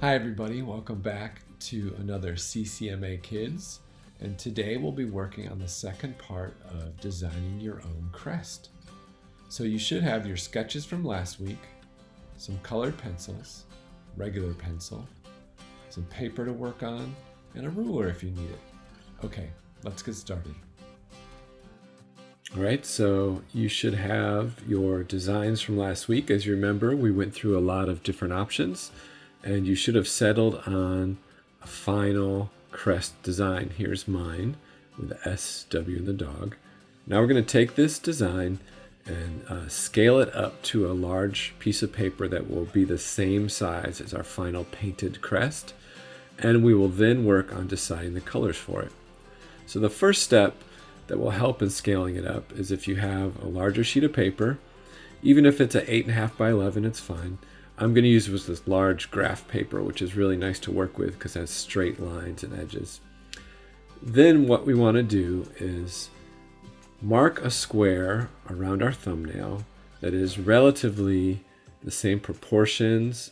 Hi everybody, welcome back to another CCMA Kids, and today we'll be working on the second part of designing your own crest. So you should have your sketches from last week, some colored pencils, regular pencil, some paper to work on, and a ruler if you need it. Okay, let's get started. All right, so you should have your designs from last week. As you remember, we went through a lot of different options, and you should have settled on a final crest design. Here's mine with the S, W, and the dog. Now we're going to take this design and scale it up to a large piece of paper that will be the same size as our final painted crest, and we will then work on deciding the colors for it. So the first step that will help in scaling it up is if you have a larger sheet of paper. Even if it's an 8.5 by 11, it's fine. I'm going to use this large graph paper, which is really nice to work with because it has straight lines and edges. Then what we want to do is mark a square around our thumbnail that is relatively the same proportions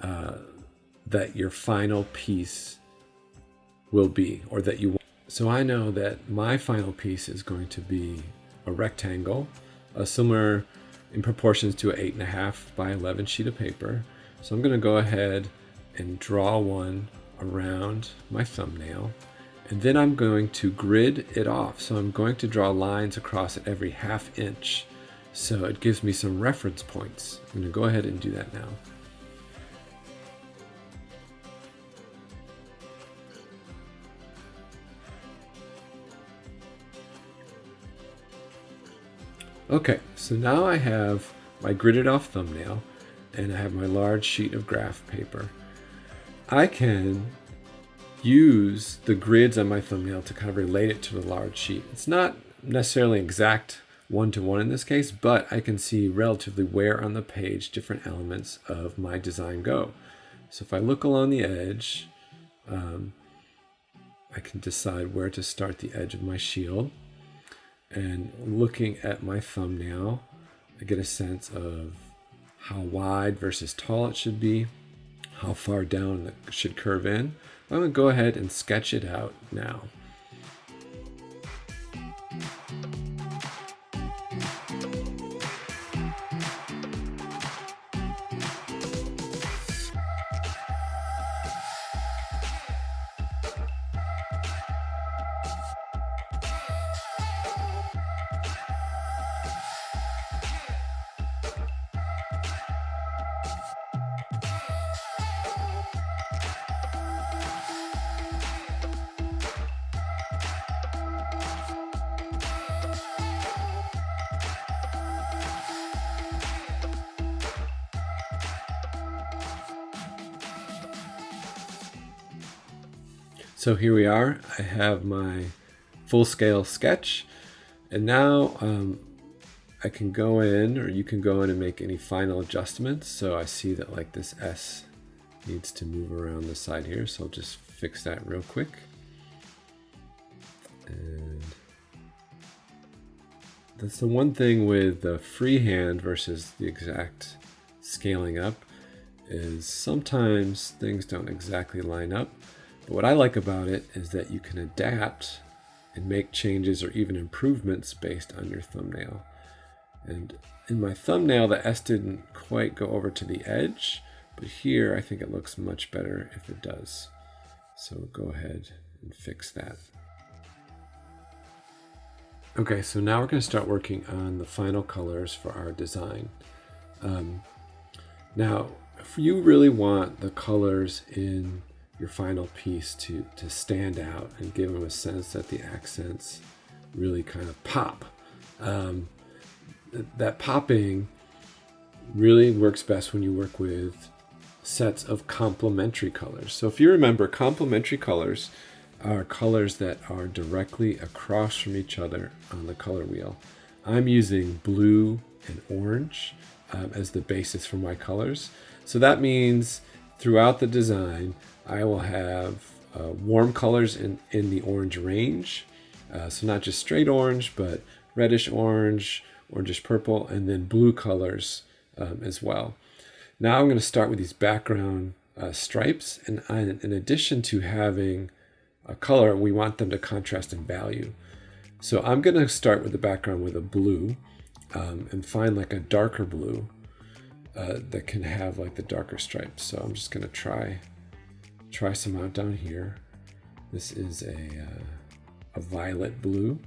that your final piece will be, or that you want. So I know that my final piece is going to be a rectangle, similar in proportions to an 8.5 by 11 sheet of paper. So I'm going to go ahead and draw one around my thumbnail, and then I'm going to grid it off. So I'm going to draw lines across it every 1/2 inch, so it gives me some reference points. I'm going to go ahead and do that now. Okay, so now I have my gridded off thumbnail and I have my large sheet of graph paper. I can use the grids on my thumbnail to kind of relate it to the large sheet. It's not necessarily exact one-to-one in this case, but I can see relatively where on the page different elements of my design go. So if I look along the edge, I can decide where to start the edge of my shield. And looking at my thumbnail, I get a sense of how wide versus tall it should be, how far down it should curve in. I'm going to go ahead and sketch it out now. So here we are. I have my full-scale sketch, and now I can go in, or you can go in and make any final adjustments. So I see that like this S needs to move around the side here, so I'll just fix that real quick. And that's the one thing with the freehand versus the exact scaling up, is sometimes things don't exactly line up. But what I like about it is that you can adapt and make changes or even improvements based on your thumbnail. And in my thumbnail, the S didn't quite go over to the edge, but here I think it looks much better if it does. So go ahead and fix that. Okay, so now we're going to start working on the final colors for our design. Now, if you really want the colors in your final piece to stand out and give them a sense that the accents really kind of pop. That popping really works best when you work with sets of complementary colors. So if you remember, complementary colors are colors that are directly across from each other on the color wheel. I'm using blue and orange as the basis for my colors. So that means throughout the design, I will have warm colors in the orange range. So not just straight orange, but reddish orange, orangish purple, and then blue colors as well. Now I'm going to start with these background stripes, and in addition to having a color, we want them to contrast in value. So I'm going to start with the background with a blue and find like a darker blue that can have like the darker stripes. So I'm just going to try some out down here. This is a violet blue.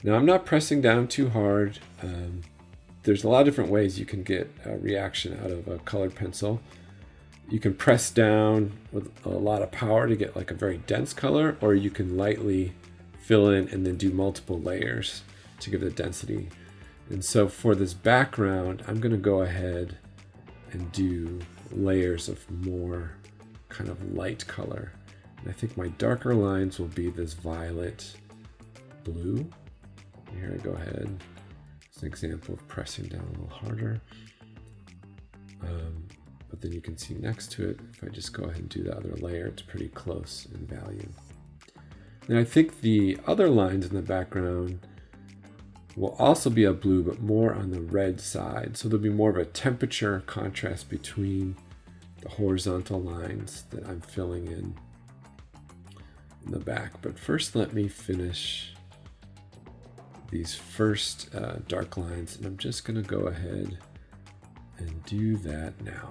Now I'm not pressing down too hard. There's a lot of different ways you can get a reaction out of a colored pencil. You can press down with a lot of power to get like a very dense color, or you can lightly fill in and then do multiple layers to give it density. And so for this background, I'm going to go ahead and do layers of more kind of light color. And I think my darker lines will be this violet blue. Here I go ahead. It's an example of pressing down a little harder. But then you can see next to it, if I just go ahead and do the other layer, it's pretty close in value. And I think the other lines in the background will also be a blue, but more on the red side. So there'll be more of a temperature contrast between the horizontal lines that I'm filling in the back. But first, let me finish these first dark lines, and I'm just going to go ahead and do that now.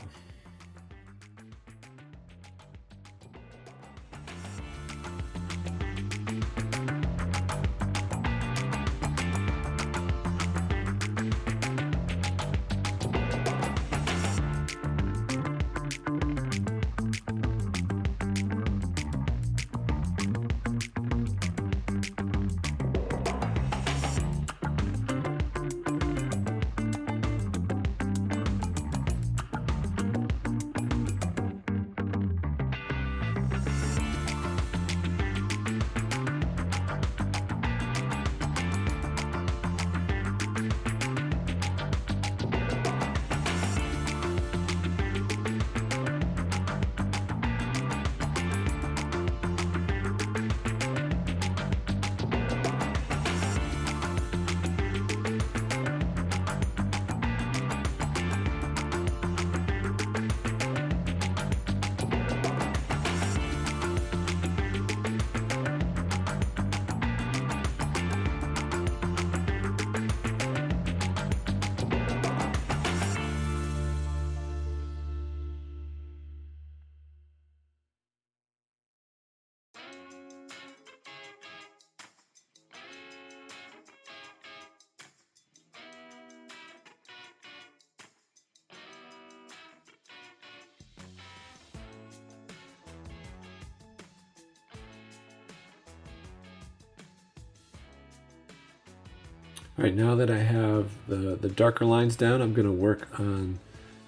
All right, now that I have the darker lines down, I'm going to work on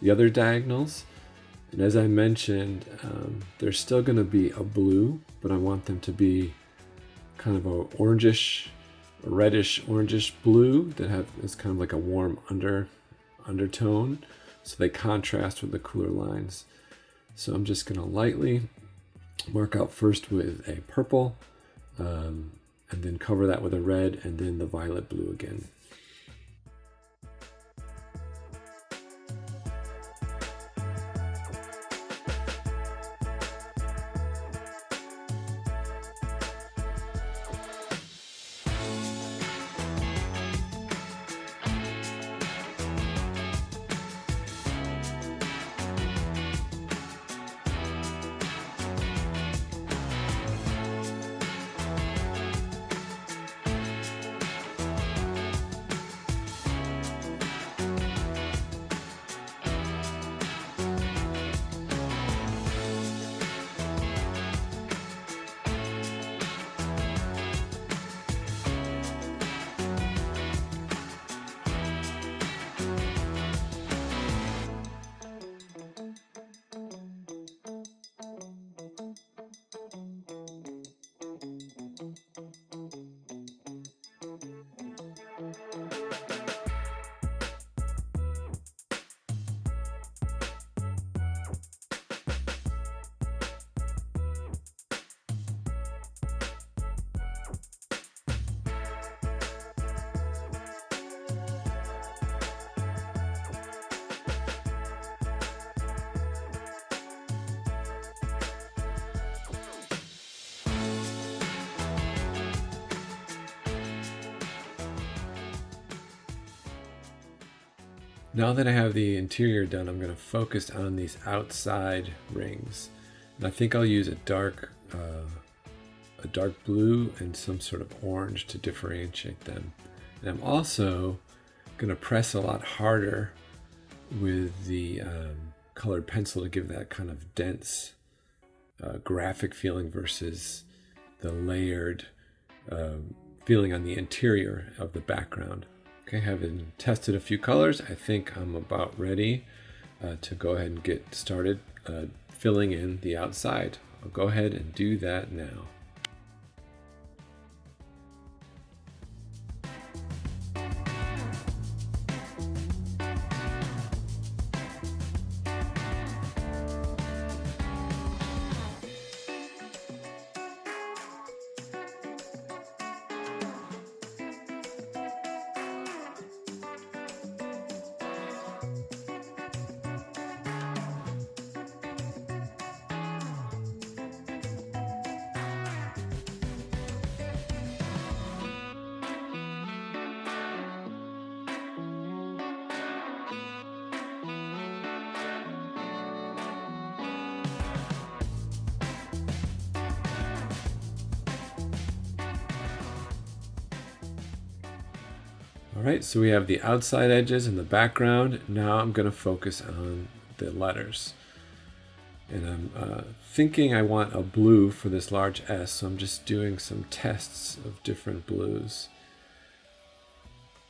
the other diagonals. And as I mentioned, there's still going to be a blue, but I want them to be kind of a orangish, a reddish orangish blue that is kind of like a warm undertone, so they contrast with the cooler lines. So I'm just going to lightly mark out first with a purple, and then cover that with a red, and then the violet blue again. Now that I have the interior done, I'm going to focus on these outside rings. And I think I'll use a dark blue and some sort of orange to differentiate them. And I'm also going to press a lot harder with the colored pencil to give that kind of dense graphic feeling versus the layered feeling on the interior of the background. Okay, having tested a few colors, I think I'm about ready to go ahead and get started filling in the outside. I'll go ahead and do that now. All right, so we have the outside edges and the background. Now I'm going to focus on the letters. And I'm thinking I want a blue for this large S, so I'm just doing some tests of different blues.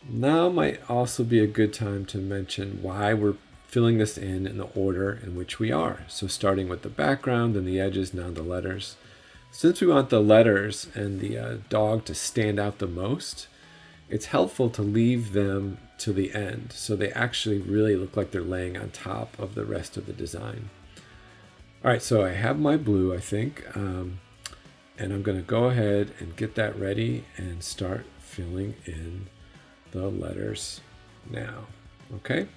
Now might also be a good time to mention why we're filling this in the order in which we are. So starting with the background and the edges, now the letters. Since we want the letters and the dog to stand out the most, it's helpful to leave them to the end so they actually really look like they're laying on top of the rest of the design. All right, so I have my blue, I think, and I'm going to go ahead and get that ready and start filling in the letters now. Okay.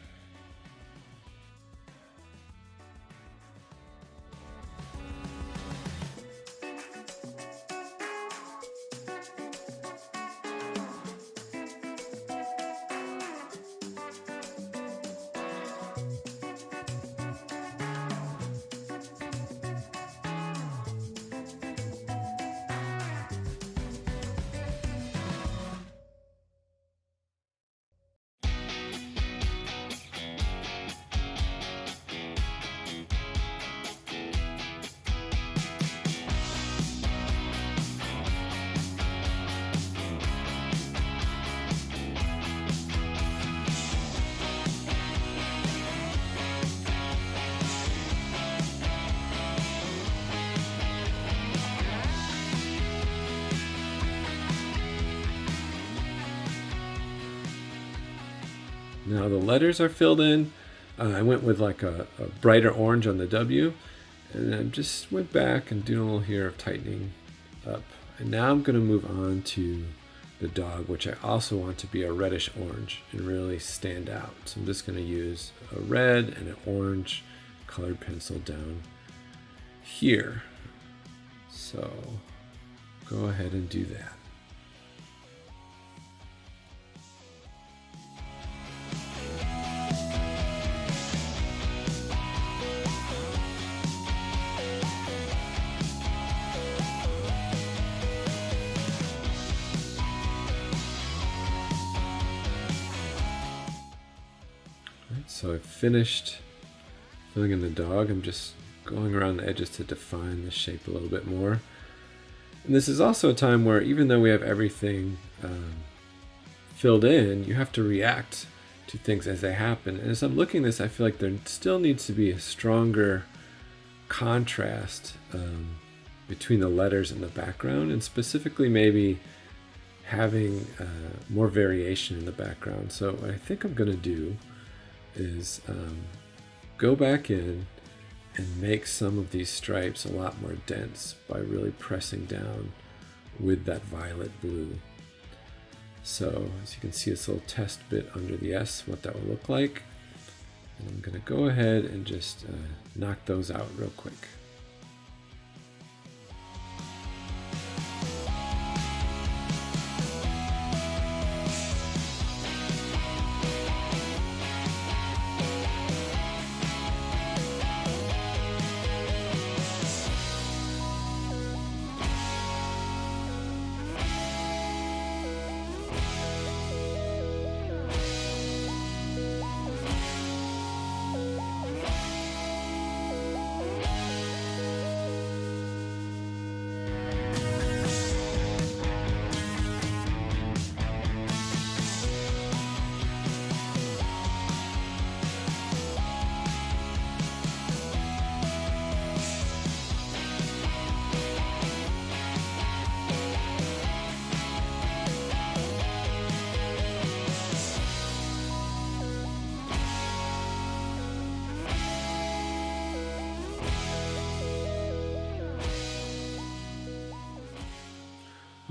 Now the letters are filled in. I went with like a brighter orange on the W, and I just went back and did a little here of tightening up. And now I'm going to move on to the dog, which I also want to be a reddish orange and really stand out. So I'm just going to use a red and an orange colored pencil down here. So go ahead and do that. So I've finished filling in the dog. I'm just going around the edges to define the shape a little bit more. And this is also a time where even though we have everything filled in, you have to react to things as they happen. And as I'm looking at this, I feel like there still needs to be a stronger contrast between the letters and the background, and specifically maybe having more variation in the background. So what I think I'm going to do is go back in and make some of these stripes a lot more dense by really pressing down with that violet blue. So as you can see, this little test bit under the S, what that will look like. And I'm going to go ahead and just knock those out real quick.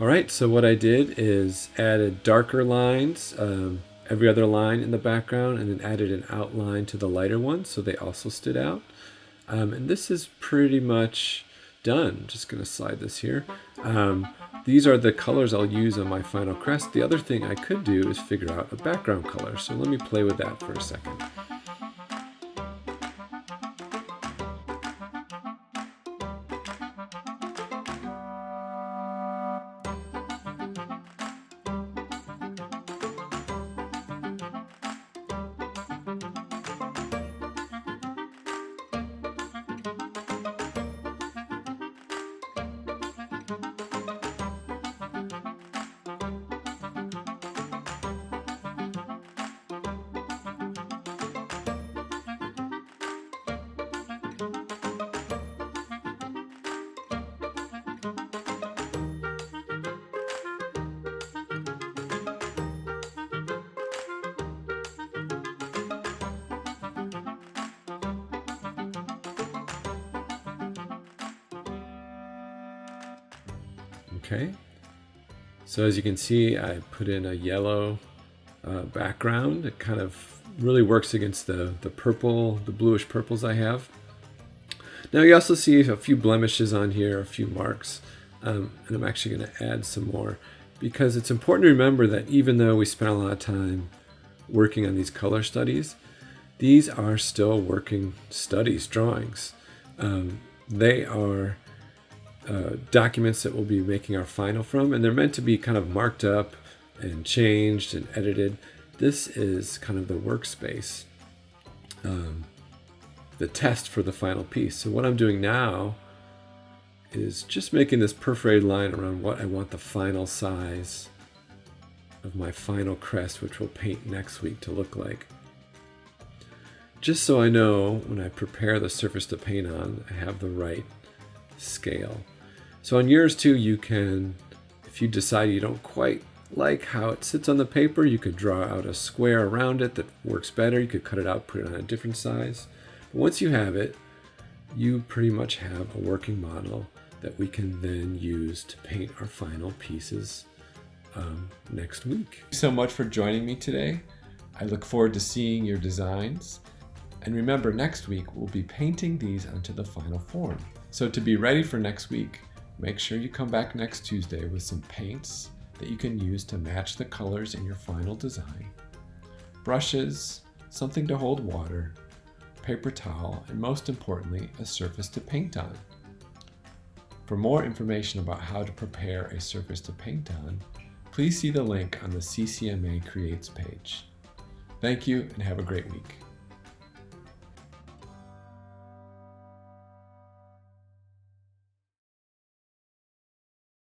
All right, so what I did is added darker lines, every other line in the background, and then added an outline to the lighter ones so they also stood out. And this is pretty much done. Just going to slide this here. These are the colors I'll use on my final crest. The other thing I could do is figure out a background color. So let me play with that for a second. Okay, so as you can see, I put in a yellow background. It kind of really works against the purple, the bluish purples I have. Now you also see a few blemishes on here, a few marks, and I'm actually going to add some more because it's important to remember that even though we spent a lot of time working on these color studies, these are still working studies, drawings. They are documents that we'll be making our final from, and they're meant to be kind of marked up and changed and edited. This is kind of the workspace, the test for the final piece. So what I'm doing now is just making this perforated line around what I want the final size of my final crest, which we'll paint next week, to look like. Just so I know when I prepare the surface to paint on, I have the right scale. So on yours too, you can, if you decide you don't quite like how it sits on the paper, you could draw out a square around it that works better. You could cut it out, put it on a different size. But once you have it, you pretty much have a working model that we can then use to paint our final pieces next week. Thank you so much for joining me today. I look forward to seeing your designs. And remember, next week we'll be painting these onto the final form. So to be ready for next week, make sure you come back next Tuesday with some paints that you can use to match the colors in your final design, brushes, something to hold water, paper towel, and most importantly, a surface to paint on. For more information about how to prepare a surface to paint on, please see the link on the CCMA Creates page. Thank you and have a great week.